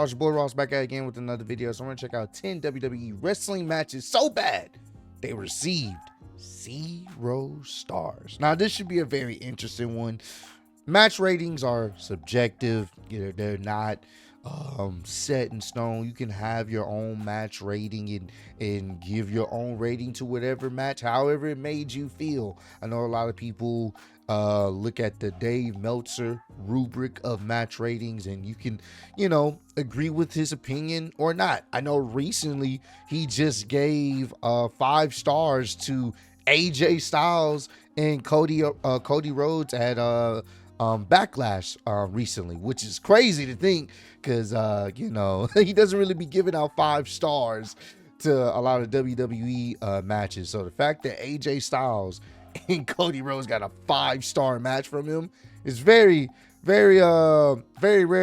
Stars, your boy Ross back at it again with another video. So I'm going to check out 10 WWE wrestling matches so bad they received 0 stars. Now, this should be a very interesting one. Match ratings are subjective. They're not set in stone. You can have your own match rating and give your own rating to whatever match, however it made you feel. I know a lot of people look at the Dave Meltzer rubric of match ratings, and you can, agree with his opinion or not. I know recently he just gave 5 stars to AJ Styles and Cody Rhodes at Backlash recently, which is crazy to think because he doesn't really be giving out 5 stars to a lot of WWE matches. So the fact that AJ Styles and Cody Rhodes got a 5-star match from him is very rare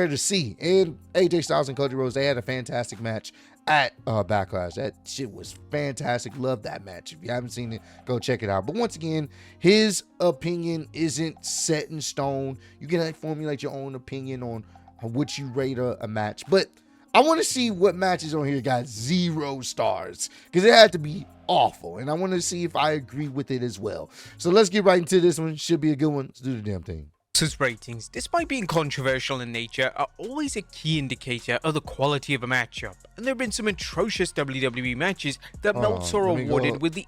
to see. And AJ Styles and Cody Rhodes, they had a fantastic match at Backlash. That shit was fantastic. Love that match. If you haven't seen it, go check it out. But once again, his opinion isn't set in stone. You can formulate your own opinion on what you rate a match. But I want to see what matches on here got 0 stars, because it had to be awful, and I want to see if I agree with it as well. So let's get right into this one. Should be a good one. Let's do the damn thing. Meltzer's ratings, despite being controversial in nature, are always a key indicator of the quality of a matchup, and there have been some atrocious WWE matches that Meltzer awarded with the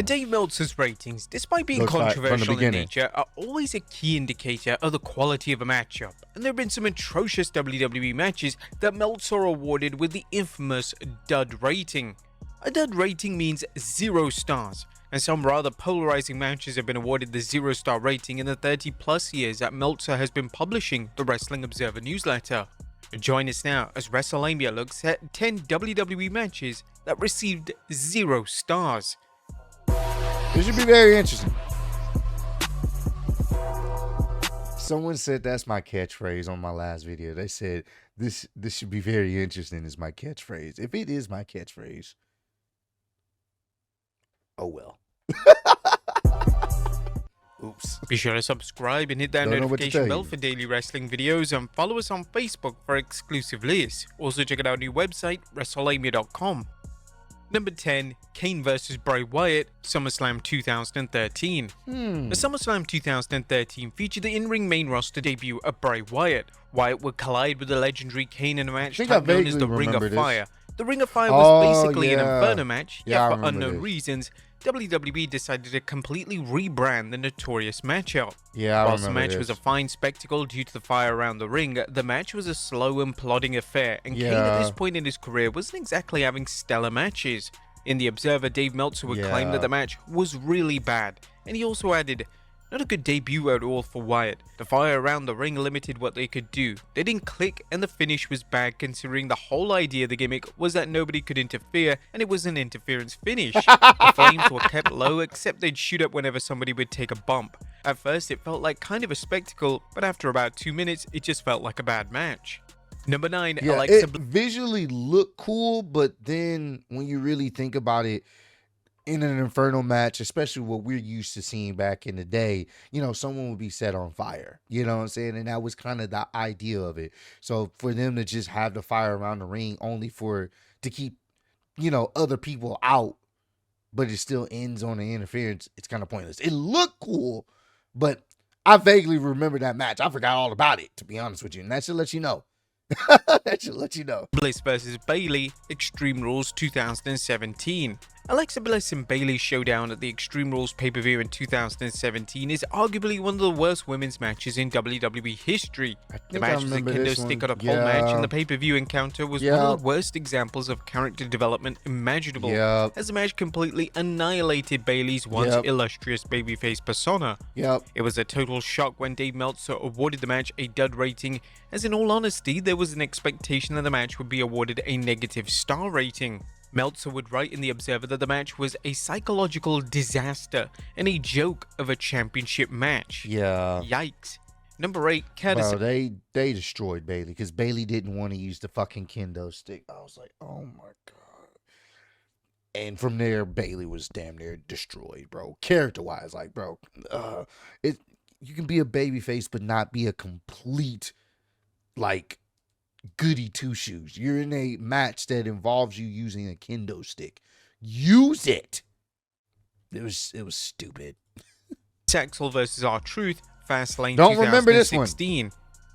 Dave Meltzer's ratings, despite being controversial in nature, are always a key indicator of the quality of a matchup, and there have been some atrocious WWE matches that Meltzer awarded with the infamous dud rating. A dud rating means 0 stars, and some rather polarizing matches have been awarded the 0-star rating in the 30+ years that Meltzer has been publishing the Wrestling Observer newsletter. Join us now as WrestleMania looks at 10 WWE matches that received 0 stars. This should be very interesting. Someone said that's my catchphrase on my last video. They said this should be very interesting is my catchphrase. If it is my catchphrase, oh well. Oops. Be sure to subscribe and hit that notification bell for daily wrestling videos, and follow us on Facebook for exclusive lists. Also check out our new website, WrestleMania.com. Number 10, Kane vs. Bray Wyatt, SummerSlam 2013. The SummerSlam 2013 featured the in-ring main roster debut of Bray Wyatt. Wyatt would collide with the legendary Kane in a match type known as the Ring of Fire. The Ring of Fire was basically an Inferno match, yet for unknown reasons, WWE decided to completely rebrand the notorious matchup. Whilst the match was a fine spectacle due to the fire around the ring, the match was a slow and plodding affair, and Kane at this point in his career wasn't exactly having stellar matches. In The Observer, Dave Meltzer would claim that the match was really bad, and he also added, "Not a good debut at all for Wyatt. The fire around the ring limited what they could do. They didn't click, and the finish was bad considering the whole idea of the gimmick was that nobody could interfere, and it was an interference finish. The flames were kept low, except they'd shoot up whenever somebody would take a bump. At first, it felt like kind of a spectacle, but after about 2 minutes, it just felt like a bad match." Number 9, Alexa. It visually looked cool, but then when you really think about it, in an Inferno match, especially what we're used to seeing back in the day, someone would be set on fire. You know what I'm saying? And that was kind of the idea of it. So for them to just have the fire around the ring only to keep, other people out, but it still ends on the interference, it's kind of pointless. It looked cool, but I vaguely remember that match. I forgot all about it, to be honest with you. And that should let you know. That should let you know. Bliss vs. Bayley, Extreme Rules 2017. Alexa Bliss and Bayley's showdown at the Extreme Rules pay-per-view in 2017 is arguably one of the worst women's matches in WWE history. The match was a kendo stick on a pole match, and the pay-per-view encounter was one of the worst examples of character development imaginable, as the match completely annihilated Bayley's once illustrious babyface persona. It was a total shock when Dave Meltzer awarded the match a dud rating, as in all honesty, there was an expectation that the match would be awarded a negative star rating. Meltzer would write in The Observer that the match was a psychological disaster and a joke of a championship match. Yikes. Number 8, Curtis. Bro, they destroyed Bayley because Bayley didn't want to use the fucking kendo stick. I was like, oh my god. And from there, Bayley was damn near destroyed, bro. Character-wise, like, bro, you can be a babyface but not be a complete, like, goody two shoes. You're in a match that involves you using a kendo stick. Use it. It was stupid. Axel versus RTruth, Fastlane 2016. Don't remember this one.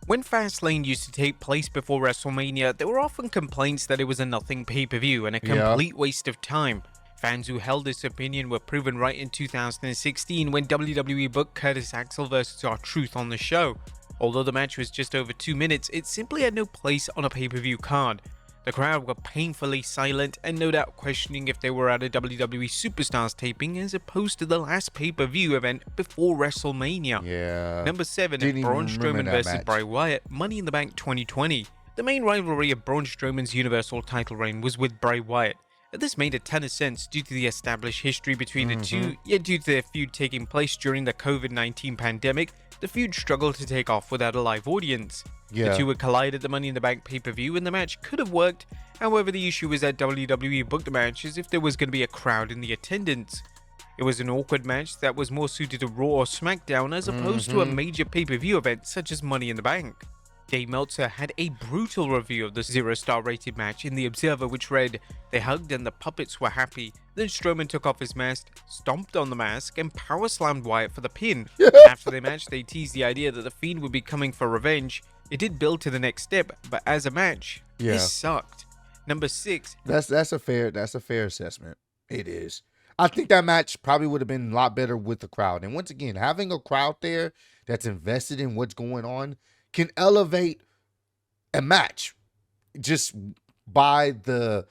When Fastlane used to take place before WrestleMania, there were often complaints that it was a nothing pay-per-view and a complete waste of time. Fans who held this opinion were proven right in 2016 when WWE booked Curtis Axel vs RTruth on the show. Although the match was just over 2 minutes, it simply had no place on a pay-per-view card. The crowd were painfully silent and no doubt questioning if they were at a WWE Superstars taping as opposed to the last pay-per-view event before WrestleMania. Yeah. Number 7, Braun Strowman vs Bray Wyatt, Money in the Bank 2020. The main rivalry of Braun Strowman's Universal title reign was with Bray Wyatt. This made a ton of sense due to the established history between the two, yet due to their feud taking place during the COVID-19 pandemic, the feud struggled to take off without a live audience. The two would collide at the Money in the Bank pay-per-view and the match could have worked. However, the issue was that WWE booked the match as if there was going to be a crowd in the attendance. It was an awkward match that was more suited to Raw or SmackDown as opposed to a major pay-per-view event such as Money in the Bank. Dave Meltzer had a brutal review of the 0-star rated match in The Observer, which read, "They hugged and the puppets were happy. Then Strowman took off his mask, stomped on the mask, and power slammed Wyatt for the pin. After the match, they teased the idea that the Fiend would be coming for revenge. It did build to the next step, but as a match, this sucked." Number 6. That's a fair assessment. It is. I think that match probably would have been a lot better with the crowd. And once again, having a crowd there that's invested in what's going on can elevate a match just by the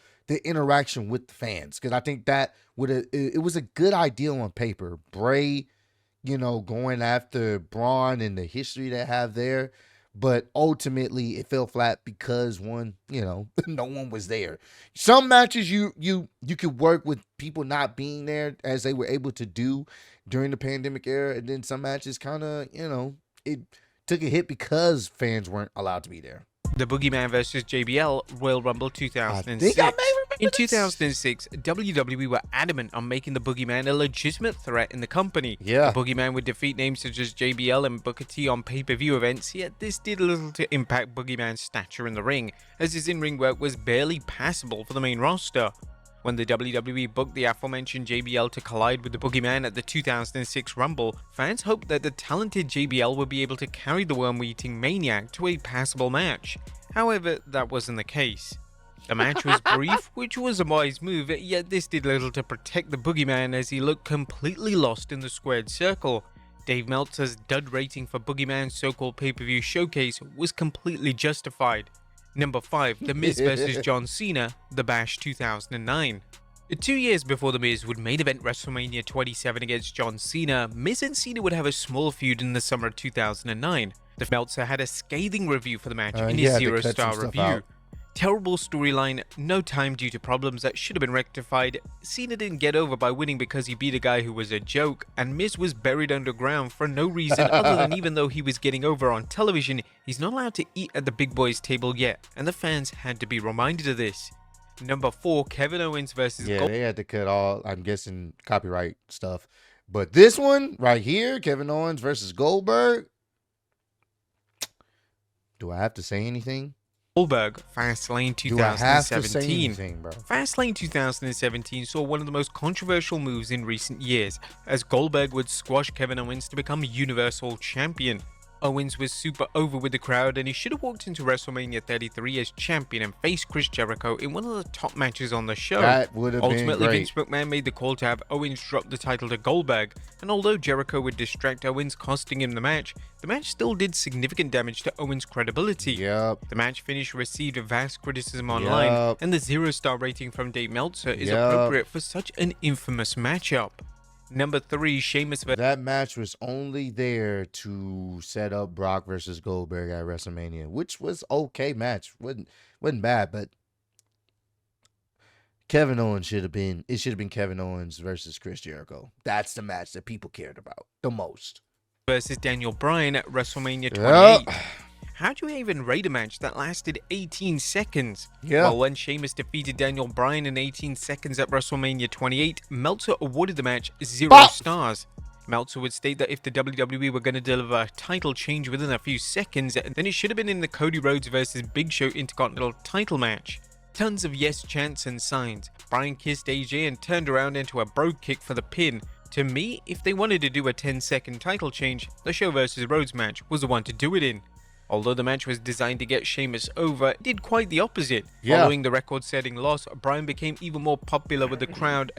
interaction with the fans. Because I think that it was a good idea on paper. Bray, going after Braun and the history they have there. But ultimately, it fell flat because no one was there. Some matches you could work with people not being there as they were able to do during the pandemic era. And then some matches kind of, it took a hit because fans weren't allowed to be there. The Boogeyman vs JBL Royal Rumble 2006. In 2006, WWE were adamant on making the Boogeyman a legitimate threat in the company. Yeah. The Boogeyman would defeat names such as JBL and Booker T on pay-per-view events, yet this did little to impact Boogeyman's stature in the ring, as his in-ring work was barely passable for the main roster. When the WWE booked the aforementioned JBL to collide with the Boogeyman at the 2006 Rumble, fans hoped that the talented JBL would be able to carry the worm-eating maniac to a passable match. However, that wasn't the case. The match was brief, which was a wise move, yet this did little to protect the Boogeyman as he looked completely lost in the squared circle. Dave Meltzer's dud rating for Boogeyman's so-called pay-per-view showcase was completely justified. Number 5, The Miz vs John Cena, The Bash 2009. 2 years before The Miz would main event WrestleMania 27 against John Cena, Miz and Cena would have a small feud in the summer of 2009. The Meltzer had a scathing review for the match in his 0-star review. Terrible storyline, no time due to problems that should have been rectified. Cena didn't get over by winning because he beat a guy who was a joke, and Miz was buried underground for no reason other than even though he was getting over on television, he's not allowed to eat at the big boys table yet, and the fans had to be reminded of this. Number 4, Kevin Owens vs. Yeah, they had to cut all, I'm guessing, copyright stuff. But this one right here, Kevin Owens versus Goldberg. Do I have to say anything? Goldberg, Fastlane 2017. Do I have to say anything, bro? Fastlane 2017 saw one of the most controversial moves in recent years, as Goldberg would squash Kevin Owens to become Universal Champion. Owens was super over with the crowd and he should have walked into WrestleMania 33 as champion and faced Chris Jericho in one of the top matches on the show. That would have been great. Ultimately, Vince McMahon made the call to have Owens drop the title to Goldberg, and although Jericho would distract Owens, costing him the match still did significant damage to Owens' credibility. Yep. The match finish received vast criticism online, and the 0-star rating from Dave Meltzer is appropriate for such an infamous matchup. Number 3, Sheamus vs. That match was only there to set up Brock versus Goldberg at WrestleMania, which was okay match. Wasn't bad, but Kevin Owens should have been Kevin Owens versus Chris Jericho. That's the match that people cared about the most. Versus Daniel Bryan at WrestleMania 28. How do you even rate a match that lasted 18 seconds? Well, when Sheamus defeated Daniel Bryan in 18 seconds at WrestleMania 28, Meltzer awarded the match 0 stars. Meltzer would state that if the WWE were going to deliver a title change within a few seconds, then it should have been in the Cody Rhodes vs Big Show Intercontinental title match. Tons of yes chants and signs. Bryan kissed AJ and turned around into a bro kick for the pin. To me, if they wanted to do a 10-second title change, the Show vs Rhodes match was the one to do it in. Although the match was designed to get Sheamus over, it did quite the opposite. Yeah. Following the record-setting loss, Bryan became even more popular with the crowd.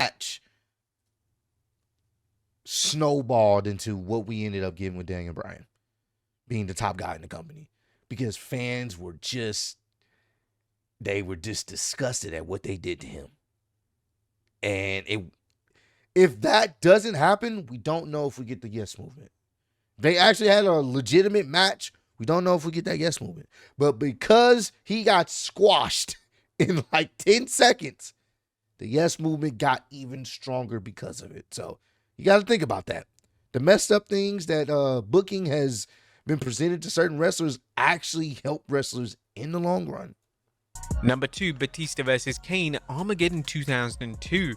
Snowballed into what we ended up getting with Daniel Bryan being the top guy in the company, because fans were just disgusted at what they did to him. And if that doesn't happen, we don't know if we get the yes movement. They actually had a legitimate match. We don't know if we get that yes movement. But because he got squashed in like 10 seconds, the yes movement got even stronger because of it. So you got to think about that. The messed up things that booking has been presented to certain wrestlers actually help wrestlers in the long run. Number 2, Batista vs Kane, Armageddon 2002.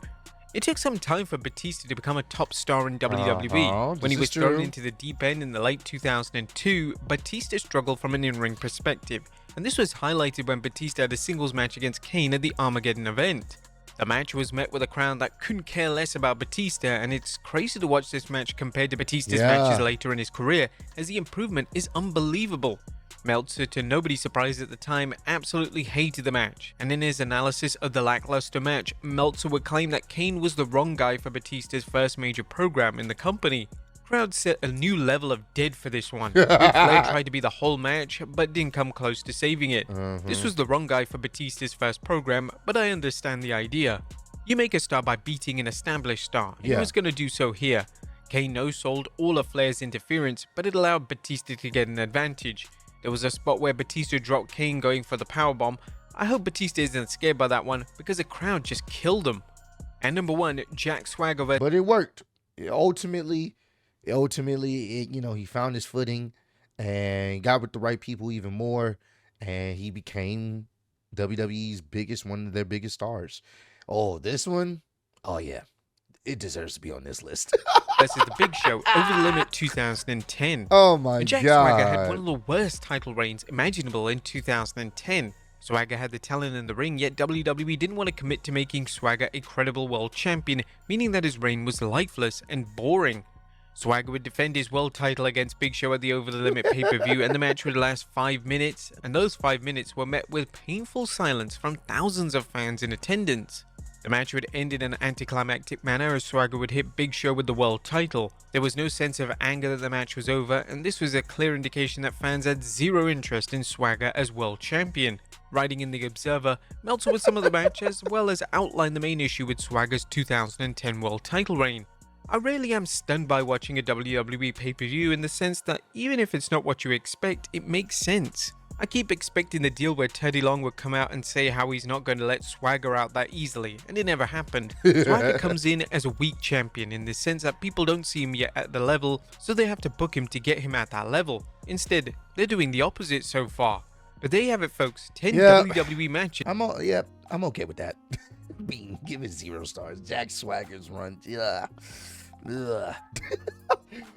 It took some time for Batista to become a top star in WWE. When he was thrown into the deep end in the late 2002, Batista struggled from an in-ring perspective, and this was highlighted when Batista had a singles match against Kane at the Armageddon event. The match was met with a crowd that couldn't care less about Batista, and it's crazy to watch this match compared to Batista's matches later in his career, as the improvement is unbelievable. Meltzer, to nobody's surprise at the time, absolutely hated the match, and in his analysis of the lackluster match, Meltzer would claim that Kane was the wrong guy for Batista's first major program in the company. Crowd set a new level of dead for this one. Flair tried to be the whole match, but didn't come close to saving it. This was the wrong guy for Batista's first program, but I understand the idea. You make a star by beating an established star. He was going to do so here. Kane no-sold all of Flair's interference, but it allowed Batista to get an advantage. There was a spot where Batista dropped Kane going for the powerbomb. I hope Batista isn't scared by that one, because the crowd just killed him. And number 1, Jack Swagger vs. But it worked. Ultimately, he found his footing and got with the right people even more, and he became WWE's one of their biggest stars. Oh, this one? Oh, yeah. It deserves to be on this list. Versus the Big Show, Over the Limit 2010. Oh my Jack God. Swagger had one of the worst title reigns imaginable in 2010. Swagger had the talent in the ring, yet WWE didn't want to commit to making Swagger a credible world champion, meaning that his reign was lifeless and boring. Swagger would defend his world title against Big Show at the Over the Limit pay-per-view, and the match would last 5 minutes, and those 5 minutes were met with painful silence from thousands of fans in attendance. The match would end in an anticlimactic manner as Swagger would hit Big Show with the world title. There was no sense of anger that the match was over, and this was a clear indication that fans had zero interest in Swagger as world champion. Writing in The Observer, Meltzer would sum up the match as well as outline the main issue with Swagger's 2010 world title reign. I really am stunned by watching a WWE pay-per-view in the sense that even if it's not what you expect, it makes sense. I keep expecting the deal where Teddy Long would come out and say how he's not going to let Swagger out that easily, and it never happened. Swagger comes in as a weak champion in the sense that people don't see him yet at the level, so they have to book him to get him at that level. Instead, they're doing the opposite so far. But there you have it, folks. 10 WWE matches. I'm okay with that. Give it 0 stars. Jack Swagger's run.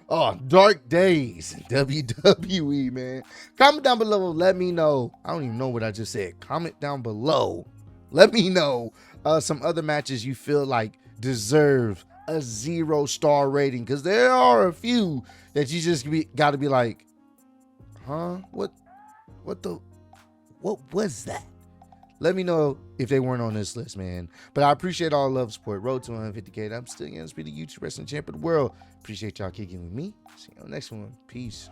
Oh, dark days in WWE, man. Comment down below. Let me know. I don't even know what I just said. Comment down below. Let me know some other matches you feel like deserve a 0-star rating, because there are a few that you just got to be like, huh? What was that? Let me know if they weren't on this list, man. But I appreciate all the love, support. Road to 150K. I'm still going to be the YouTube wrestling champ of the world. Appreciate y'all kicking with me. See you on the next one. Peace.